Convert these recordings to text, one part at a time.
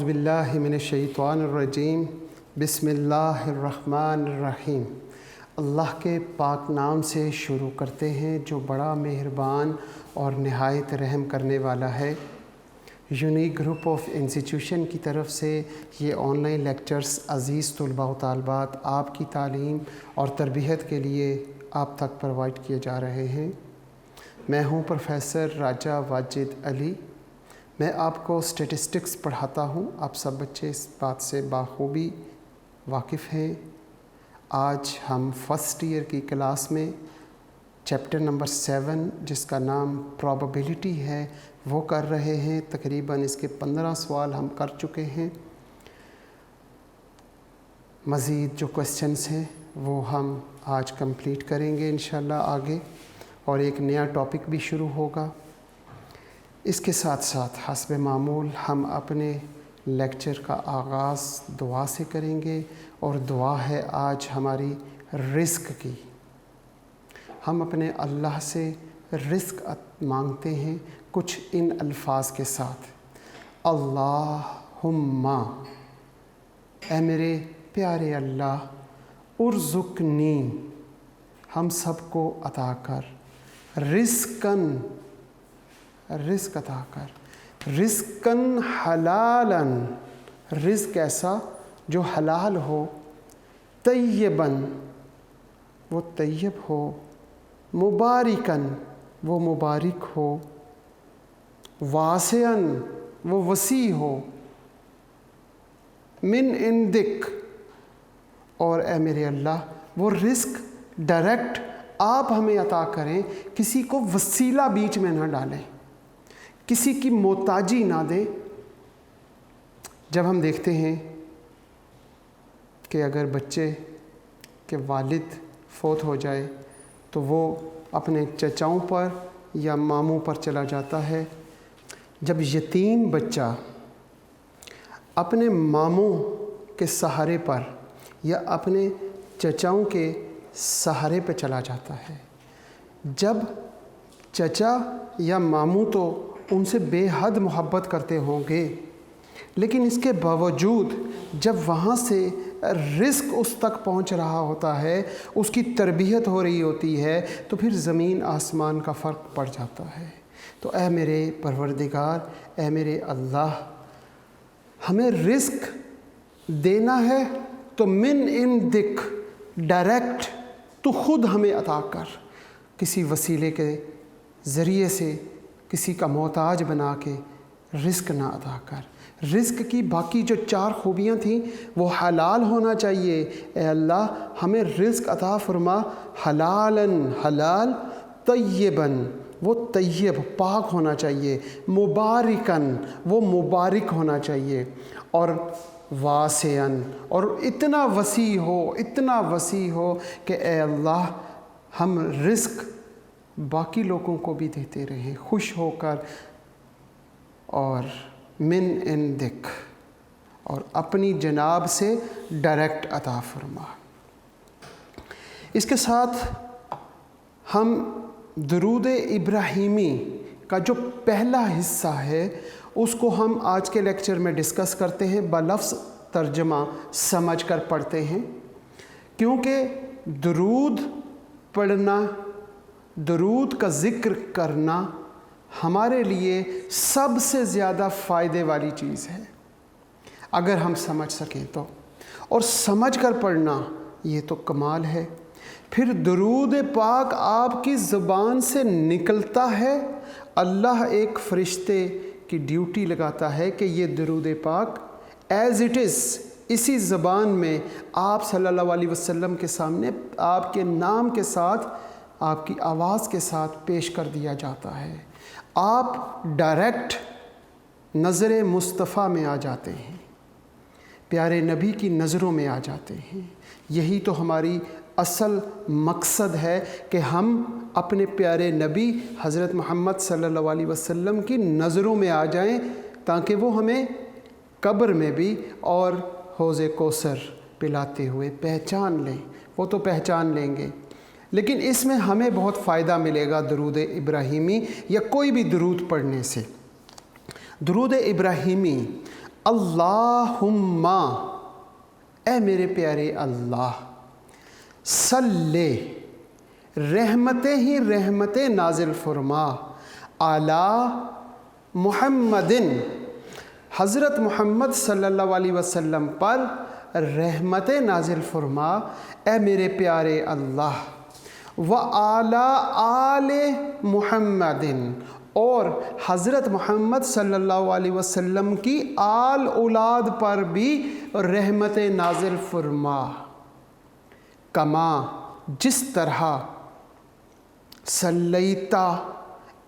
औज़ुबिल्लाहि मिनश्शैतानिर्रजीम बिस्मिल्लाहिर्रहमानिर्रहीम। अल्लाह के पाक नाम से शुरू करते हैं जो बड़ा मेहरबान और नहायत रहम करने वाला है। यूनिक ग्रुप ऑफ इंस्टीट्यूशन की तरफ से ये ऑनलाइन लेक्चर्स अज़ीज़ तलबा व तालिबात आपकी तालीम और तरबियत के लिए आप तक प्रोवाइड किए जा रहे हैं। मैं हूँ प्रोफेसर राजा वाजिद अली। मैं आपको स्टैटिस्टिक्स पढ़ाता हूँ। आप सब बच्चे इस बात से बाखूबी वाकिफ़ हैं। आज हम फर्स्ट ईयर की क्लास में चैप्टर नंबर 7 जिसका नाम प्रोबेबिलिटी है वो कर रहे हैं। तकरीबन इसके 15 सवाल हम कर चुके हैं। मज़ीद जो क्वेश्चंस हैं वो हम आज कंप्लीट करेंगे इंशाल्लाह आगे, और एक नया टॉपिक भी शुरू होगा। इसके साथ साथ हस्ब मामूल हम अपने लेक्चर का आगाज़ दुआ से करेंगे, और दुआ है आज हमारी रिज़्क़ की। हम अपने अल्लाह से रिज़्क़ मांगते हैं कुछ इन अल्फाज के साथ, अल्लाहुम्मा, ए मेरे प्यारे अल्लाह, उर्ज़ुक़नी, हम सबको अता कर, रिज़्क़न, रिज़्क़ अता कर, रिज़्क़न हलालन, रिज़्क़ ऐसा जो हलाल हो, तय्यबन, वो तय्यब हो, मुबारिकन, वो मुबारिक हो, वासियन, वो वसी हो, मिन इंदिक, और ए मेरे अल्लाह वो रिज़्क़ डायरेक्ट आप हमें अता करें, किसी को वसीला बीच में ना डालें, किसी की मोहताजी ना दें। जब हम देखते हैं कि अगर बच्चे के वालिद फ़ौत हो जाए तो वो अपने चचाओं पर या मामों पर चला जाता है। जब यतीम बच्चा अपने मामों के सहारे पर या अपने चचाओं के सहारे पर चला जाता है, जब चचा या मामू तो उनसे बेहद मोहब्बत करते होंगे, लेकिन इसके बावजूद जब वहाँ से रिज़्क़ उस तक पहुँच रहा होता है, उसकी तरबियत हो रही होती है, तो फिर ज़मीन आसमान का फ़र्क पड़ जाता है। तो ए मेरे परवरदिगार, ए मेरे अल्लाह, हमें रिज़्क़ देना है तो मिन इंदिक, डायरेक्ट तो ख़ुद हमें अता कर, किसी वसीले के ज़रिए से किसी का मोहताज बना के रिज़्क़ ना अता कर। रिज़्क़ की बाकी जो 4 खूबियाँ थीं वो हलाल होना चाहिए। ए अल्लाह, हमें रिज़्क़ अता फरमा हलालन, हलाल, तय्यबन, वो तय्यब पाक होना चाहिए, मुबारिकन, वो मुबारिक होना चाहिए, और वासियन, और इतना वसी हो, इतना वसी हो कि ए अल्लाह हम रिज़्क़ बाकी लोगों को भी देते रहें खुश होकर, और मिन इंदिक, और अपनी जनाब से डायरेक्ट अता फरमा। इसके साथ हम दुरूद इब्राहीमी का जो पहला हिस्सा है उसको हम आज के लेक्चर में डिस्कस करते हैं, बलफ्ज़ तर्जमा समझ कर पढ़ते हैं, क्योंकि दुरूद पढ़ना, दुरूद का ज़िक्र करना हमारे लिए सबसे ज़्यादा फ़ायदे वाली चीज़ है अगर हम समझ सकें तो, और समझ कर पढ़ना ये तो कमाल है। फिर दुरूद पाक आपकी ज़ुबान से निकलता है, अल्लाह एक फ़रिश्ते की ड्यूटी लगाता है कि ये दुरूद पाक एज़ इट इज़ इसी ज़बान में आप सल्लल्लाहु अलैहि वसल्लम के सामने आपके नाम के साथ, आपकी आवाज़ के साथ पेश कर दिया जाता है। आप डायरेक्ट नज़र मुस्तफ़ा में आ जाते हैं, प्यारे नबी की नज़रों में आ जाते हैं। यही तो हमारी असल मकसद है कि हम अपने प्यारे नबी हज़रत मोहम्मद सल्लल्लाहु अलैहि वसल्लम की नज़रों में आ जाएं, ताकि वो हमें कब्र में भी और हौज़े कौसर पिलाते हुए पहचान लें। वो तो पहचान लेंगे, लेकिन इसमें हमें बहुत फ़ायदा मिलेगा दुरूद इब्राहीमी या कोई भी दुरूद पढ़ने से। दुरूद इब्राहीमी अल्लाहुम्मा, ए मेरे प्यारे अल्लाह, सल्ले, रहमतें ही रहमतें नाजिल फरमा, आला मुहम्मदिन, हज़रत मोहम्मद सल्लल्लाहु अलैहि वसल्लम पर रहमतें नाजिल फरमा, ए मेरे प्यारे अल्लाह, व आला आले मुहम्मदिन, और हज़रत मोहम्मद सल्लल्लाहु अलैहि वसल्लम की आल औलाद पर भी रहमतें नाजिल फरमा, कमा, जिस तरह, सल्लैता,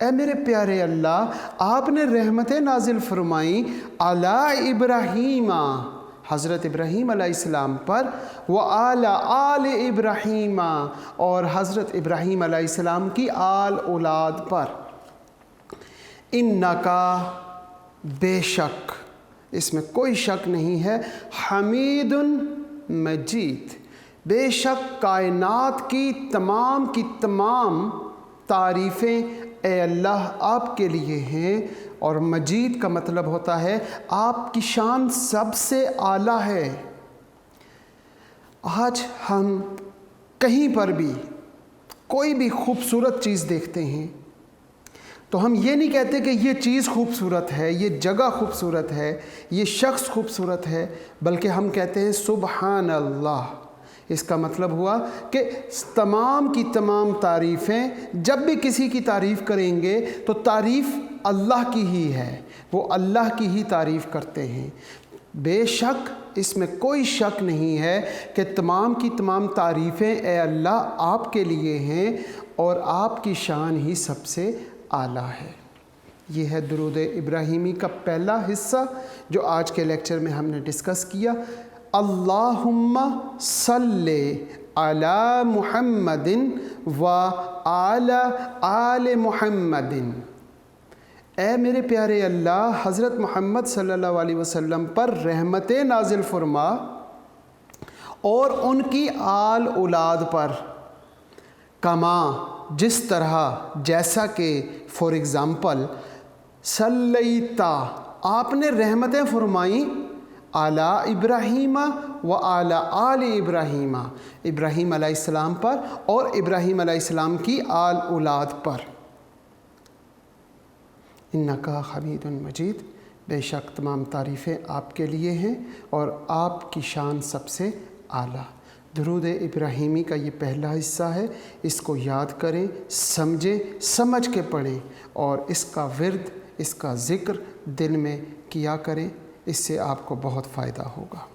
ए मेरे प्यारे अल्लाह आपने रहमतें नाजिल फरमाई, अला इब्राहीमा, हज़रत इब्राहीम अलैहिस्सलाम पर, व आला आल इब्राहीमा, और हज़रत इब्राहीम अलैहिस्सलाम की आल औलाद पर, इन्नका, बेशक, इसमें कोई शक नहीं है, हमीदुन मजीद, बेशक कायनात की तमाम तारीफ़ें ए अल्लाह आपके लिए हैं, और मजीद का मतलब होता है आपकी शान सबसे आला है। आज हम कहीं पर भी कोई भी खूबसूरत चीज़ देखते हैं तो हम ये नहीं कहते कि ये चीज़ खूबसूरत है, ये जगह खूबसूरत है, ये शख्स खूबसूरत है, बल्कि हम कहते हैं सुबहान अल्लाह। इसका मतलब हुआ कि तमाम की तमाम तारीफ़ें, जब भी किसी की तारीफ़ करेंगे तो तारीफ़ अल्लाह की ही है, वो अल्लाह की ही तारीफ़ करते हैं। बेशक इसमें कोई शक नहीं है कि तमाम की तमाम तारीफ़ें ए अल्लाह आपके लिए हैं, और आपकी शान ही सबसे आला है। ये है दुरूद इब्राहीमी का पहला हिस्सा जो आज के लेक्चर में हमने डिस्कस किया। अल्लाहुम्मा सल्ले अला मुहम्मदिन व आला आले मुहम्मदिन, ए मेरे प्यारे अल्लाह हज़रत मोहम्मद सल्लल्लाहु अलैहि वसल्लम पर रहमतें नाजिल फरमा और उनकी आल औलाद पर, कमा, जिस तरह, जैसा कि, फॉर एग्ज़ाम्पल, सल्लैता, आपने रहमतें फरमाई, आला इब्राहीमा व आला आल इब्राहीमा, इब्राहीम अलैहिस्सलाम पर और इब्राहीम अलैहिस्सलाम की आल औलाद पर। इन्नका हमीदुन मजीद, बेशक तमाम तारीफ़ें आपके लिए हैं और आपकी शान सबसे आला। दुरूद इब्राहीमी का ये पहला हिस्सा है, इसको याद करें, समझें, समझ के पढ़ें और इसका विर्द, इसका ज़िक्र दिल में किया करें, इससे आपको बहुत फ़ायदा होगा।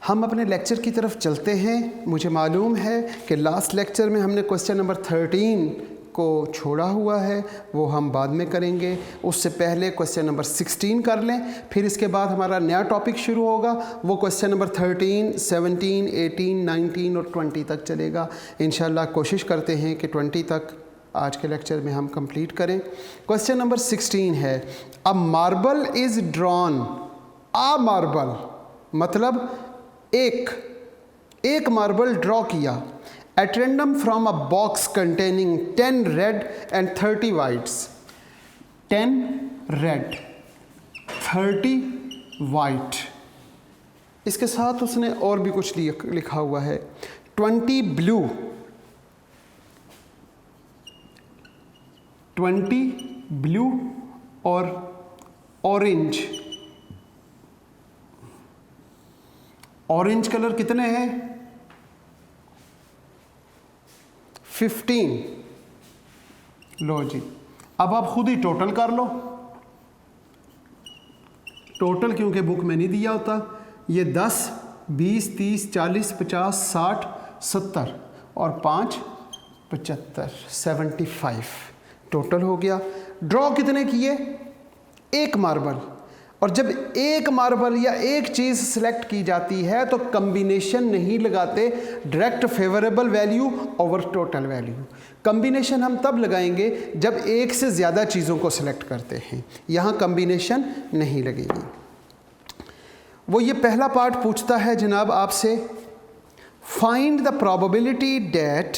हम अपने लेक्चर की तरफ चलते हैं। मुझे मालूम है कि लास्ट लेक्चर में हमने क्वेश्चन नंबर 13 को छोड़ा हुआ है, वो हम बाद में करेंगे। उससे पहले क्वेश्चन नंबर 16 कर लें, फिर इसके बाद हमारा नया टॉपिक शुरू होगा, वो क्वेश्चन नंबर 13, 17, 18, 19 और 20 तक चलेगा। इंशाल्लाह कोशिश करते हैं कि 20 तक आज के लेक्चर में हम कंप्लीट करें। क्वेश्चन नंबर 16 है, a marble is drawn, a marble मतलब एक मार्बल ड्रॉ किया, at random from a box containing 10 red and 30 whites, 10 red 30 white। इसके साथ उसने और भी कुछ लिखा हुआ है, 20 ब्लू 20 ब्लू और ऑरेंज। ऑरेंज कलर कितने हैं? 15। लो जी, अब आप खुद ही टोटल कर लो। टोटल क्योंकि बुक में नहीं दिया होता। ये 10, 20, 30, 40, 50, 60, 70 और 5 75, 75 टोटल हो गया। ड्रॉ कितने किए? एक मार्बल। और जब एक मार्बल या एक चीज़ सिलेक्ट की जाती है तो कम्बिनेशन नहीं लगाते, direct favourable value over total value. Combination हम तब लगाएंगे जब एक से ज़्यादा चीज़ों को सिलेक्ट करते हैं, यहाँ कम्बिनेशन नहीं लगेगी। वो ये पहला पार्ट पूछता है जनाब आपसे, find the probability that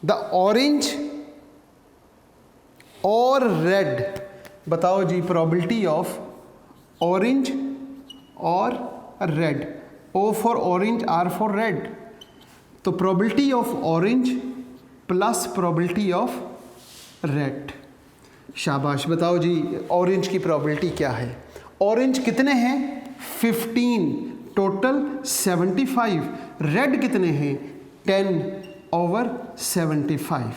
the orange और रेड, बताओ जी प्रोबेबिलिटी ऑफ ऑरेंज और red, O for orange, R for red. तो probability of orange plus probability of red. शाबाश, बताओ जी ऑरेंज की प्रोबेबिलिटी क्या है? ऑरेंज कितने हैं? 15, टोटल 75। रेड कितने हैं? 10/75।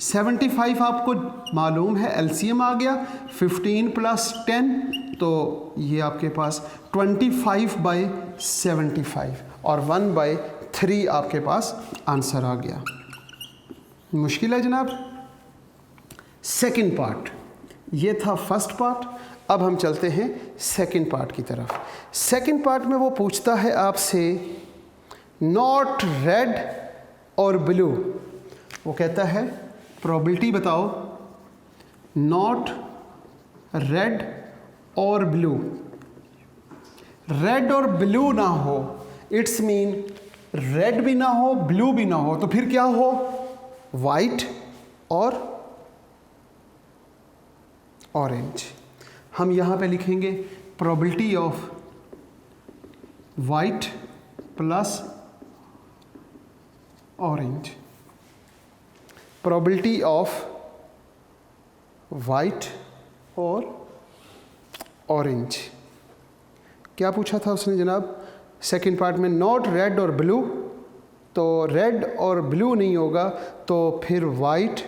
75 आपको मालूम है, एलसीएम आ गया 15 + 10, तो ये आपके पास 25/75 और 1/3 आपके पास आंसर आ गया। मुश्किल है जनाब। सेकंड पार्ट, ये था फर्स्ट पार्ट। अब हम चलते हैं सेकंड पार्ट की तरफ। सेकंड पार्ट में वो पूछता है आपसे नॉट रेड और ब्लू। वो कहता है प्रोबेबिलिटी बताओ नॉट रेड और ब्लू। रेड और ब्लू ना हो, इट्स मीन रेड भी ना हो ब्लू भी ना हो, तो फिर क्या हो? वाइट और ऑरेंज। हम यहाँ पे लिखेंगे probability of white plus orange. Probability of white और ऑरेंज। क्या पूछा था उसने जनाब सेकंड पार्ट में? नॉट रेड और ब्लू। तो रेड और ब्लू नहीं होगा, तो फिर वाइट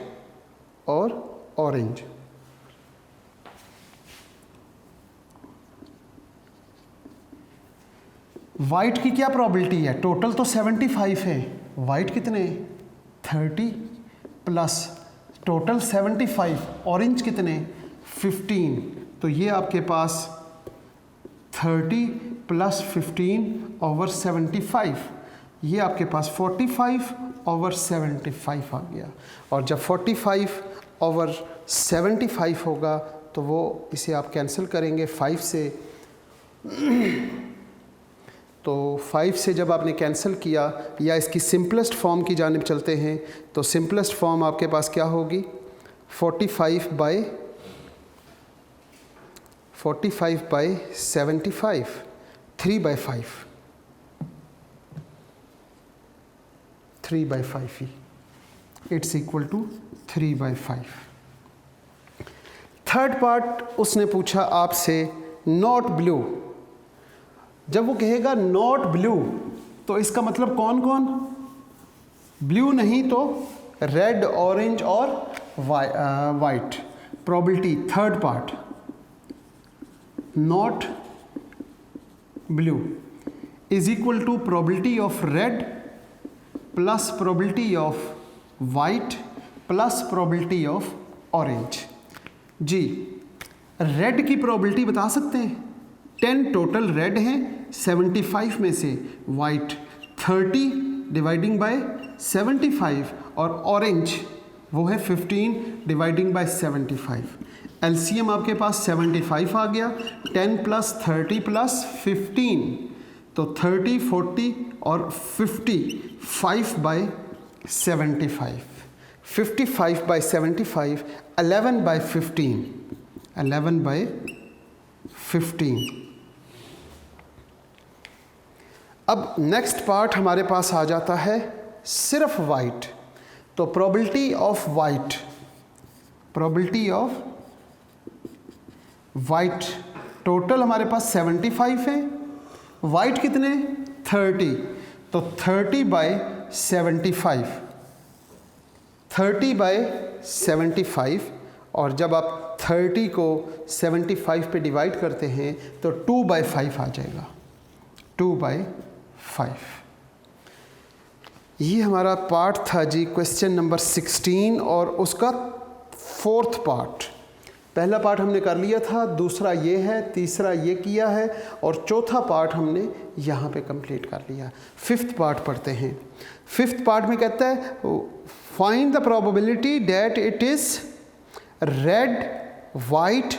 और ऑरेंज। वाइट की क्या प्रोबेबिलिटी है? टोटल तो 75 है, वाइट कितने? 30 प्लस टोटल 75, ऑरेंज कितने? 15। तो ये आपके पास 30 + 15/75, ये आपके पास 45/75 आ गया। और जब 45/75 होगा तो वो इसे आप कैंसिल करेंगे 5 से। तो 5 से जब आपने कैंसिल किया, या इसकी सिंपलेस्ट फॉर्म की जानिब चलते हैं, तो सिंपलेस्ट फॉर्म आपके पास क्या होगी? 45/75, 3/5, 3/5 ही, it's equal to 3/5। Third part उसने पूछा आपसे नॉट ब्लू। जब वो कहेगा नॉट ब्लू, तो इसका मतलब कौन कौन? ब्लू नहीं तो रेड, ऑरेंज और white. Probability third part not blue is equal to probability of red plus probability of white plus probability of orange. जी, रेड की प्रोबेबिलिटी बता सकते हैं? 10 टोटल रेड हैं, 75 में से वाइट 30 डिवाइडिंग बाय 75, और ऑरेंज वो है 15 डिवाइडिंग बाय 75। एलसीएम आपके पास 75 आ गया, 10 + 30 + 15, तो 30, 40 और 50, 5/75, 55/75, 11/15, 11/15। अब नेक्स्ट पार्ट हमारे पास आ जाता है सिर्फ वाइट। तो probability of white, probability of white total हमारे पास 75 है, वाइट कितने? 30, तो 30/75, 30/75, और जब आप 30 को 75 पे डिवाइड करते हैं तो 2/5 आ जाएगा, 2/5। ये हमारा पार्ट था जी क्वेश्चन नंबर 16 और उसका फोर्थ पार्ट। पहला पार्ट हमने कर लिया था, दूसरा ये है, तीसरा ये किया है, और चौथा पार्ट हमने यहाँ पे कंप्लीट कर लिया। फिफ्थ पार्ट पढ़ते हैं। फिफ्थ पार्ट में कहता है find the probability that it is red, white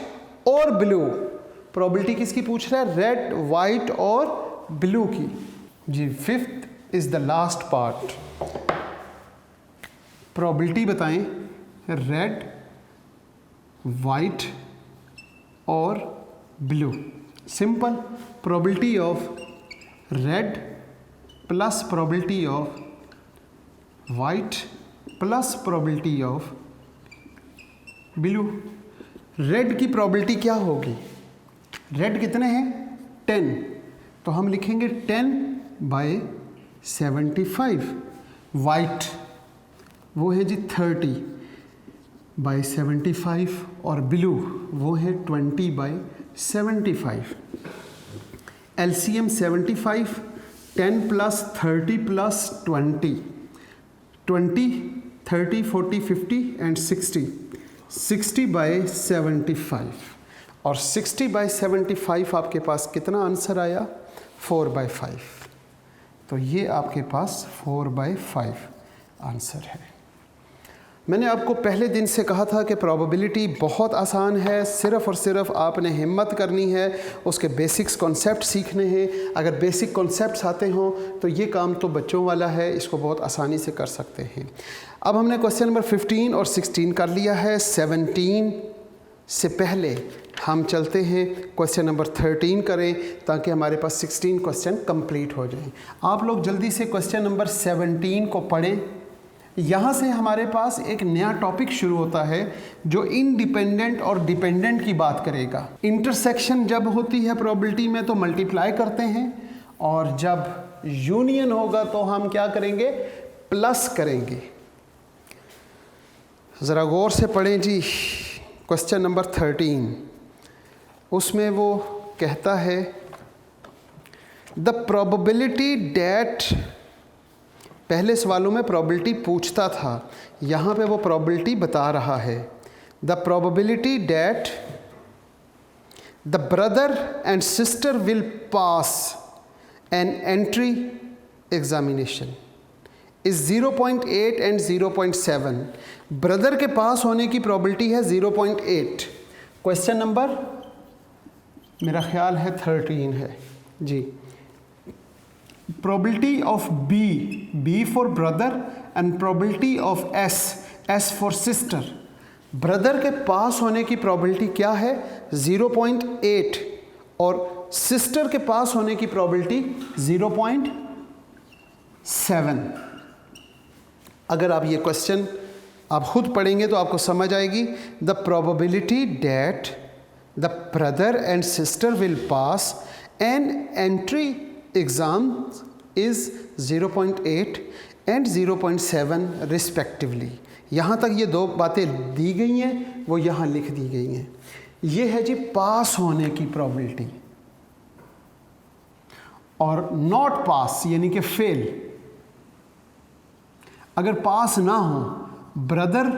और ब्लू। प्रोबेबिलिटी किसकी पूछ रहा है? रेड, वाइट और ब्लू की। जी, fifth is the last part. Probability बताएं रेड, वाइट और blue. Simple, probability of red plus probability of white plus probability of blue. Red की प्रोबेबिलिटी क्या होगी? रेड कितने हैं? 10, तो हम लिखेंगे 10/75। वाइट वो है जी 30/75 और ब्लू वो है 20/75। एलसीएम 75, 10 प्लस 30 प्लस 20, 30, 40, 50 एंड 60, 60/75 और 60/75 आपके पास कितना आंसर आया? 4/5। तो ये आपके पास 4/5 आंसर है। मैंने आपको पहले दिन से कहा था कि प्रोबेबिलिटी बहुत आसान है, सिर्फ़ और सिर्फ आपने हिम्मत करनी है, उसके बेसिक्स कॉन्सेप्ट सीखने हैं। अगर बेसिक कॉन्सेप्ट्स आते हों तो ये काम तो बच्चों वाला है, इसको बहुत आसानी से कर सकते हैं। अब हमने क्वेश्चन नंबर 15 और 16 कर लिया है। 17 से पहले हम चलते हैं क्वेश्चन नंबर 13 करें ताकि हमारे पास 16 क्वेश्चन कंप्लीट हो जाएं। आप लोग जल्दी से क्वेश्चन नंबर 17 को पढ़ें। यहाँ से हमारे पास एक नया टॉपिक शुरू होता है जो इंडिपेंडेंट और डिपेंडेंट की बात करेगा। इंटरसेक्शन जब होती है प्रोबेबिलिटी में तो मल्टीप्लाई करते हैं, और जब यूनियन होगा तो हम क्या करेंगे? प्लस करेंगे। ज़रा गौर से पढ़ें जी क्वेश्चन नंबर 13। उसमें वो कहता है द प्रोबेबिलिटी डैट, पहले सवालों में प्रोबेबिलिटी पूछता था, यहाँ पे वो प्रोबेबिलिटी बता रहा है। The probability that the brother and sister will pass an entry examination is 0.8 and 0.7। Brother के पास होने की प्रोबेबिलिटी है 0.8। क्वेश्चन नंबर मेरा ख्याल है 13 है जी। Probability of B for brother and probability of S for sister. Brother के पास होने की प्रोबेबिलिटी क्या है? 0.8 और सिस्टर के पास होने की प्रोबेबिलिटी 0.7। अगर आप ये क्वेश्चन आप खुद पढ़ेंगे तो आपको समझ आएगी। The probability that the brother and sister will pass an entry exam is 0.8 and 0.7 respectively. यहाँ तक ये दो बातें दी गई हैं, वो यहाँ लिख दी गई हैं। ये है जी पास होने की प्रोबेबिलिटी, और नॉट पास यानी कि फेल। अगर पास ना हो, ब्रदर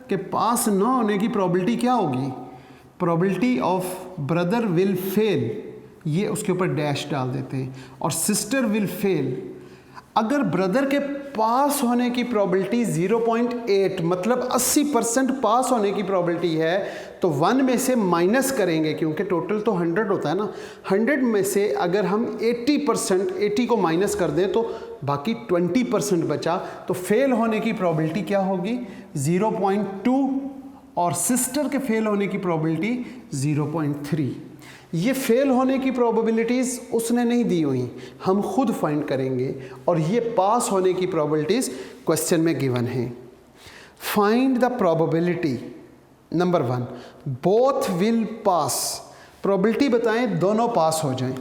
के पास ना होने की प्रोबेबिलिटी क्या होगी? Probability of brother will fail, ये उसके ऊपर डैश डाल देते हैं, और सिस्टर विल फेल। अगर ब्रदर के पास होने की प्रोबेबिलिटी 0.8 मतलब 80% पास होने की प्रोबेबिलिटी है, तो 1 में से माइनस करेंगे क्योंकि टोटल तो 100 होता है ना। 100 में से अगर हम 80% 80 को माइनस कर दें तो बाकी 20% बचा, तो फेल होने की प्रोबेबिलिटी क्या होगी? 0.2, और सिस्टर के फेल होने की प्रोबेबिलिटी 0.3। ये फेल होने की प्रोबेबिलिटीज़ उसने नहीं दी हुई, हम खुद फाइंड करेंगे, और ये पास होने की प्रोबेबिलिटीज़ क्वेश्चन में गिवन है। Find the probability number 1 both will pass. Probability बताएं दोनों पास हो जाएं।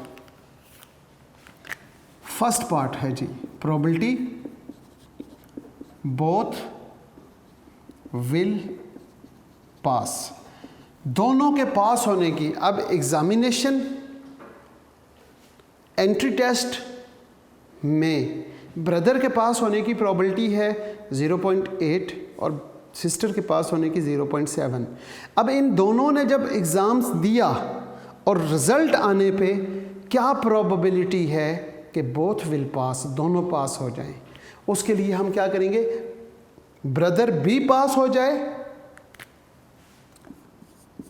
फर्स्ट पार्ट है जी प्रोबेबिलिटी बोथ विल पास, दोनों के पास होने की। अब एग्जामिनेशन एंट्री टेस्ट में ब्रदर के पास होने की प्रोबेबिलिटी है 0.8 और सिस्टर के पास होने की 0.7। अब इन दोनों ने जब एग्ज़ाम्स दिया और रिज़ल्ट आने पे क्या प्रोबेबिलिटी है कि बोथ विल पास, दोनों पास हो जाएं? उसके लिए हम क्या करेंगे? ब्रदर भी पास हो जाए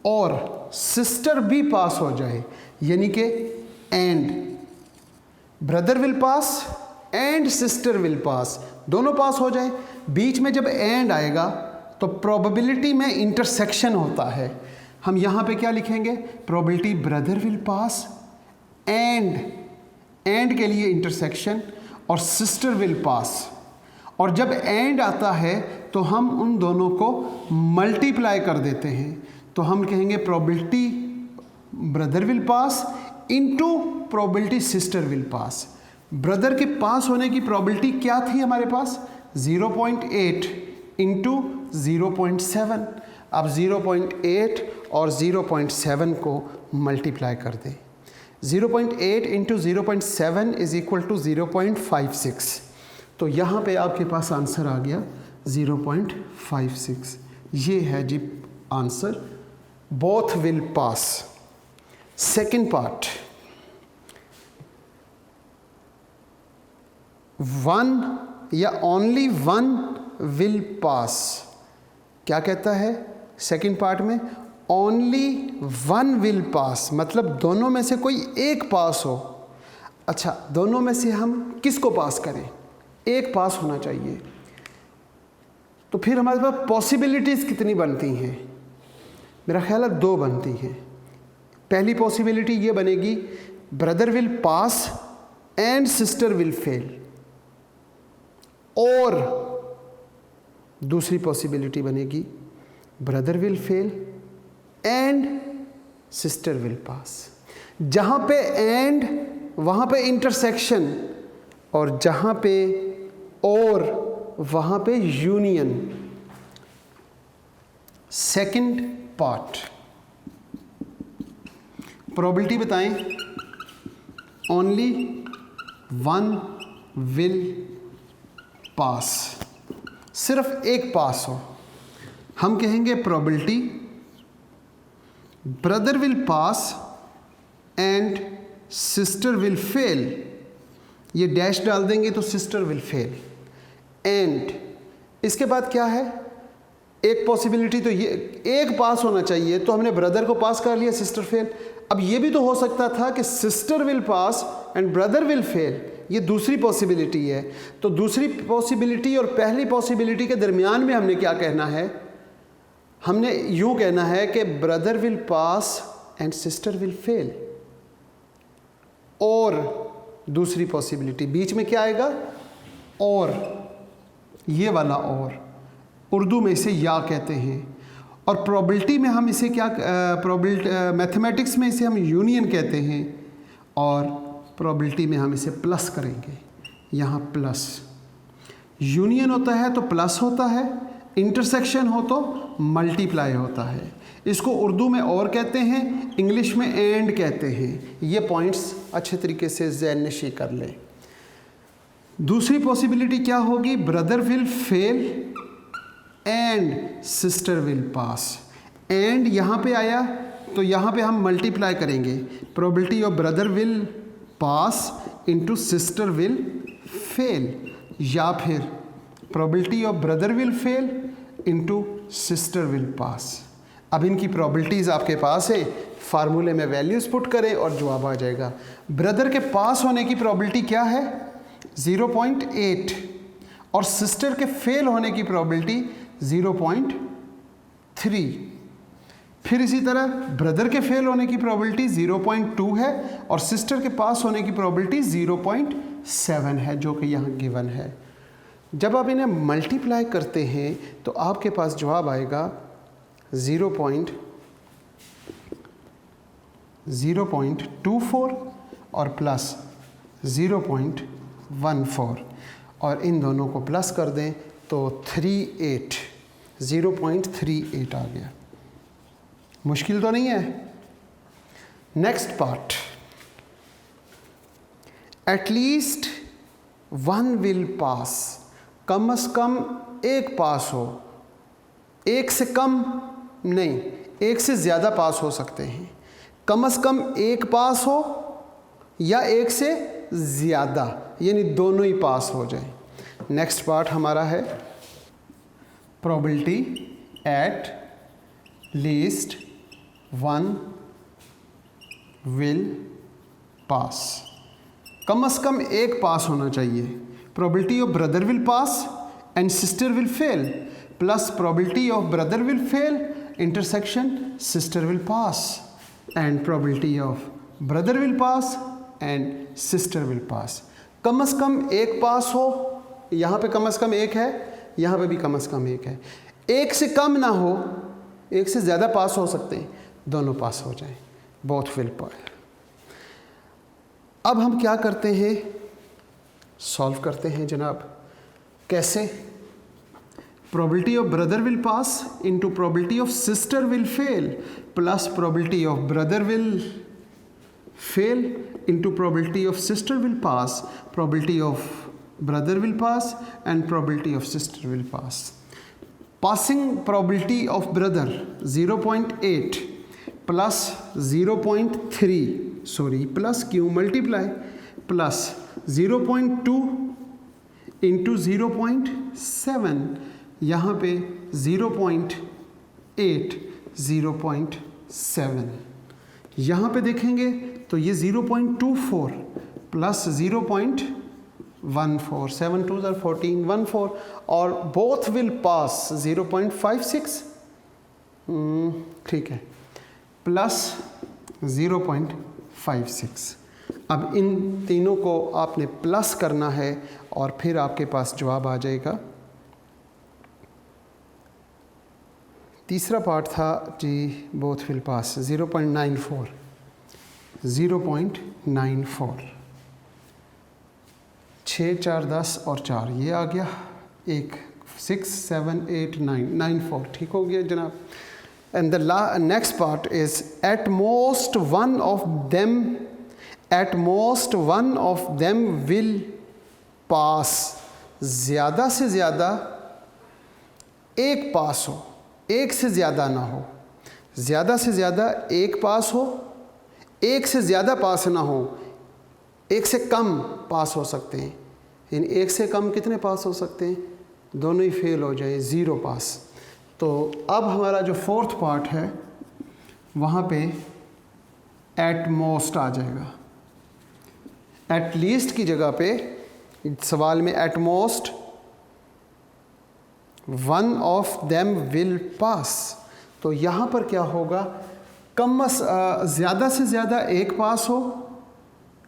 और सिस्टर भी पास हो जाए, यानी कि and brother will pass and sister will पास, दोनों पास हो जाए। बीच में जब एंड आएगा तो प्रोबेबिलिटी में इंटरसेक्शन होता है। हम यहाँ पे क्या लिखेंगे? Probability brother will pass and के लिए इंटरसेक्शन और सिस्टर विल पास। और जब एंड आता है तो हम उन दोनों को मल्टीप्लाई कर देते हैं, तो हम कहेंगे probability brother will pass into probability sister will pass. Brother के पास होने की प्रोबेबिलिटी क्या थी हमारे पास? 0.8 इंटू 0.7। अब 0.8 और 0.7 को मल्टीप्लाई कर दें। 0.8 इंटू 0.7 इज इक्वल टू 0.56। तो यहाँ पे आपके पास आंसर आ गया 0.56। ये है जी answer, both will pass. Second part, 1 या ओनली 1 विल पास। क्या कहता है सेकेंड पार्ट में? ओनली 1 विल पास, मतलब दोनों में से कोई एक पास हो। अच्छा, दोनों में से हम किसको पास करें? एक पास होना चाहिए। तो फिर हमारे पास पॉसिबिलिटीज़ कितनी बनती हैं? मेरा ख्याल है 2 बनती हैं। पहली पॉसिबिलिटी ये बनेगी brother will pass and sister will fail, और दूसरी पॉसिबिलिटी बनेगी brother will fail and sister will पास। जहाँ पे एंड वहाँ पे इंटरसेक्शन, और जहाँ पे और वहाँ पे यूनियन। सेकंड पार्ट, प्रोबेबिलिटी बताएं। ओनली 1 विल पास, सिर्फ एक पास हो। हम कहेंगे probability brother will pass and sister will fail. ये डैश डाल देंगे तो सिस्टर विल फेल। एंड इसके बाद क्या है? एक पॉसिबिलिटी तो ये एक पास होना चाहिए, तो हमने ब्रदर को पास कर लिया, सिस्टर फेल। अब ये भी तो हो सकता था कि sister will pass and brother will fail, ये दूसरी पॉसिबिलिटी है। तो दूसरी पॉसिबिलिटी और पहली पॉसिबिलिटी के दरमियान में हमने क्या कहना है? हमने यूँ कहना है कि brother will pass and sister will fail. और दूसरी पॉसिबिलिटी बीच में क्या आएगा? और, ये वाला और उर्दू में इसे या कहते हैं। और प्रोबेबिलिटी में हम इसे क्या, मैथमेटिक्स में इसे हम यूनियन कहते हैं, और प्रोबेबिलिटी में हम इसे प्लस करेंगे। यहाँ प्लस, यूनियन होता है तो प्लस होता है, इंटरसेक्शन हो तो मल्टीप्लाई होता है। इसको उर्दू में और कहते हैं, इंग्लिश में एंड कहते हैं। ये पॉइंट्स अच्छे तरीके से ज़हन नशी कर लें। दूसरी पॉसिबिलिटी क्या होगी? Brother will fail and sister will pass. And यहाँ पे आया तो यहाँ पे हम मल्टीप्लाई करेंगे, probability of brother will pass into sister will fail, या फिर probability of brother will fail into sister will पास। अब इनकी प्रोबेबिलिटीज़ आपके पास है, फार्मूले में वैल्यूज़ पुट करें और जवाब आ जाएगा। ब्रदर के पास होने की प्रोबेबिलिटी क्या है? 0.8, और सिस्टर के फेल होने की प्रोबेबिलिटी 0.3। फिर इसी तरह ब्रदर के फेल होने की प्रोबेबिलिटी 0.2 है, और सिस्टर के पास होने की प्रोबेबिलिटी 0.7 है, जो कि यहाँ गिवन है। जब आप इन्हें मल्टीप्लाई करते हैं तो आपके पास जवाब आएगा 0.24 और प्लस 0.14, और इन दोनों को प्लस कर दें तो 0.38 आ गया। मुश्किल तो नहीं है। Next part, at least 1 will pass, कम से कम एक पास हो। एक से कम नहीं, एक से ज़्यादा पास हो सकते हैं। कम से कम एक पास हो या एक से ज़्यादा, यानी दोनों ही पास हो जाए। नेक्स्ट पार्ट हमारा है probability at least 1 will pass. कम से कम एक पास होना चाहिए। Probability of brother will pass and sister will fail plus probability of brother will fail intersection sister will pass, and probability of brother will pass and sister will pass. कम से कम एक पास हो, यहाँ पे कम से कम एक है, यहाँ पे भी कम से कम एक है. एक से कम ना हो, एक से ज़्यादा पास हो सकते हैं, दोनों पास हो जाएं. both will pass. अब हम क्या करते हैं, सॉल्व करते हैं जनाब. कैसे? probability of brother will pass into probability of sister will fail plus probability of brother will fail into probability of sister will pass, probability of brother will pass and probability of sister will pass. Passing probability of brother 0.8 plus 0.3 plus Q multiply plus 0.2 into 0.7, यहाँ पे 0.8 0.7, यहाँ पे देखेंगे तो ये 0.24 plus 0.14, 7 2 14, 14 और both will पास 0.56, ठीक है, प्लस 0.56. अब इन तीनों को आपने प्लस करना है और फिर आपके पास जवाब आ जाएगा. तीसरा पार्ट था जी बोथ विल पास 0.94, 0.94, 6 4 10 और 4 ये आ गया, एक 6 7 8 9 94, ठीक हो गया जनाब. And the next part is at most one of them will pass. ज़्यादा से ज़्यादा एक पास हो, एक से ज़्यादा ना हो. ज़्यादा से ज़्यादा एक पास हो, एक से ज़्यादा पास ना हो, एक से कम पास हो सकते हैं. यानी एक से कम कितने पास हो सकते हैं? दोनों ही फेल हो जाए, 0 पास. तो अब हमारा जो फोर्थ पार्ट है वहाँ पे एट मोस्ट आ जाएगा. एट लीस्ट की जगह पे सवाल में at most one of them will pass. तो यहाँ पर क्या होगा, ज़्यादा से ज़्यादा एक पास हो,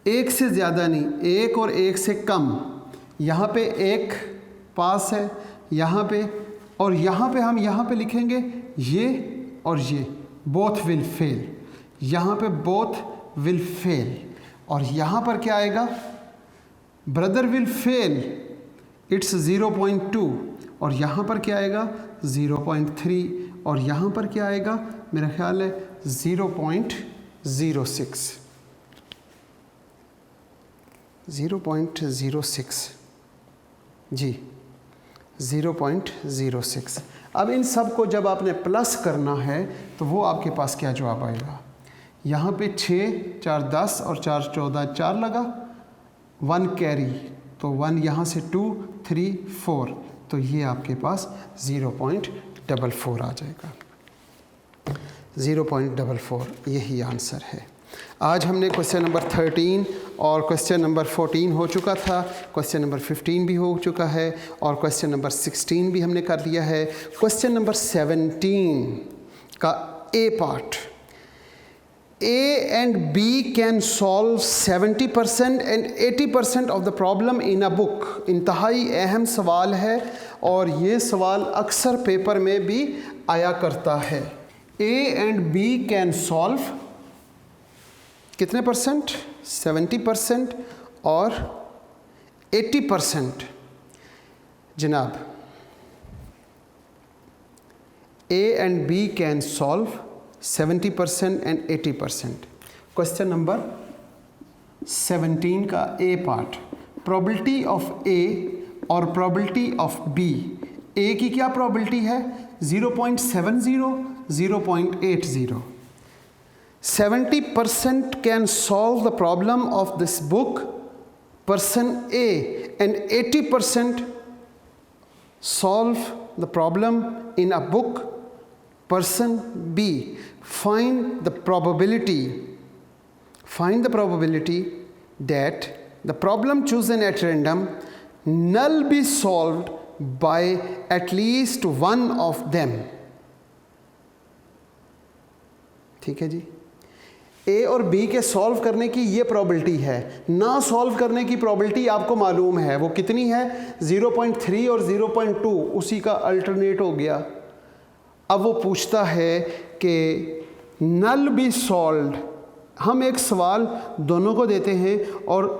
एक से ज़्यादा नहीं, एक और एक से कम. यहाँ पे एक पास है यहाँ पे, और यहाँ पे हम यहाँ पे लिखेंगे ये और ये बोथ विल फेल. यहाँ पे बोथ विल फेल और यहाँ पर क्या आएगा, ब्रदर विल फेल, इट्स 0.2 और यहाँ पर क्या आएगा 0.3 और यहाँ पर क्या आएगा, मेरा ख्याल है 0.06, 0.06 जी, 0.06. अब इन सब को जब आपने प्लस करना है तो वो आपके पास क्या जवाब आएगा. यहाँ पे 6 4 10 और 4 14 4 लगा, 1 कैरी, तो 1 यहाँ से 2 3 4, तो ये आपके पास 0.44 आ जाएगा. 0.44 यही आंसर है. आज हमने क्वेश्चन नंबर 13 और क्वेश्चन नंबर 14 हो चुका था, क्वेश्चन नंबर 15 भी हो चुका है और क्वेश्चन नंबर 16 भी हमने कर लिया है. क्वेश्चन नंबर 17 का ए part, A and B can solve 70% and 80% of the problem in a book. इंतहाई अहम सवाल है और ये सवाल अक्सर पेपर में भी आया करता है. A and B can solve कितने परसेंट, 70% और 80%. जनाब A and B can solve 70% and 80%. Question number 17 का ए पार्ट, प्रोबेबिलिटी ऑफ ए और प्रोबेबिलिटी ऑफ बी. ए की क्या प्रोबेबिलिटी है, 0.70 0.80. 70% can solve the problem of this book, person A, and 80% solve the problem in a book, person B. Find the probability that the problem chosen at random null be solved by at least one of them. ठीक है जी. ए और B के solve करने की ये probability है, ना solve करने की प्रॉबिलिटी आपको मालूम है, वो कितनी है 0.3 और 0.2, उसी का अल्टरनेट हो गया। अब वो पूछता है कि नल बी सॉल्व्ड, हम एक सवाल दोनों को देते हैं और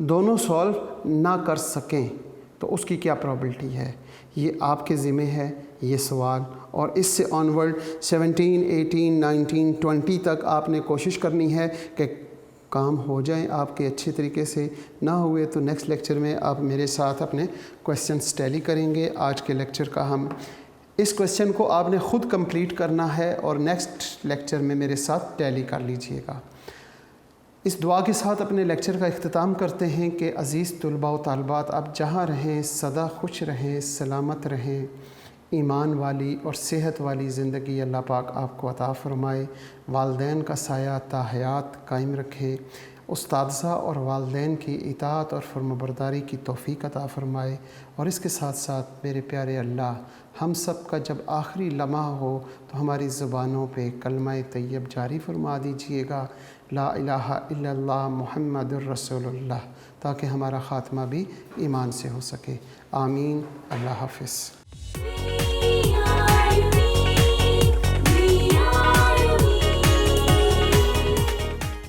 दोनों सॉल्व ना कर सकें तो उसकी क्या प्रॉबिलिटी है। ये आपके ज़िम्मे है ये सवाल, और इससे ऑनवर्ड 17, 18, 19, 20 तक आपने कोशिश करनी है कि काम हो जाए आपके अच्छे तरीके से। ना हुए तो नेक्स्ट लेक्चर में आप मेरे साथ अपने क्वेश्चंस टैली करेंगे। आज के लेक्चर का हम इस क्वेश्चन को आपने ख़ुद कंप्लीट करना है और नेक्स्ट लेक्चर में मेरे साथ टैली कर लीजिएगा। इस दुआ के साथ अपने लेक्चर का इख्तिताम करते हैं कि अज़ीज़ तुलबा व तालबात, आप जहाँ रहें सदा खुश रहें, सलामत रहें, ईमान वाली और सेहत वाली ज़िंदगी अल्लाह पाक आपको अता फ़रमाए। वालदैन का साया ता हयात कायम रखे, उस्तादज़ा और वालदैन की इताअत और फर्माबरदारी की तौफ़ीक़ अता फ़रमाए। और इसके साथ साथ मेरे प्यारे अल्लाह, हम सब का जब आखिरी लम्हा हो तो हमारी ज़ुबानों पे कलमा तैयब जारी फरमा दीजिएगा, ला इलाहा इल्लल्लाह मुहम्मदुर रसूलुल्लाह, ताकि हमारा ख़ात्मा भी ईमान से हो सके। आमीन। अल्लाह हाफ़िज़।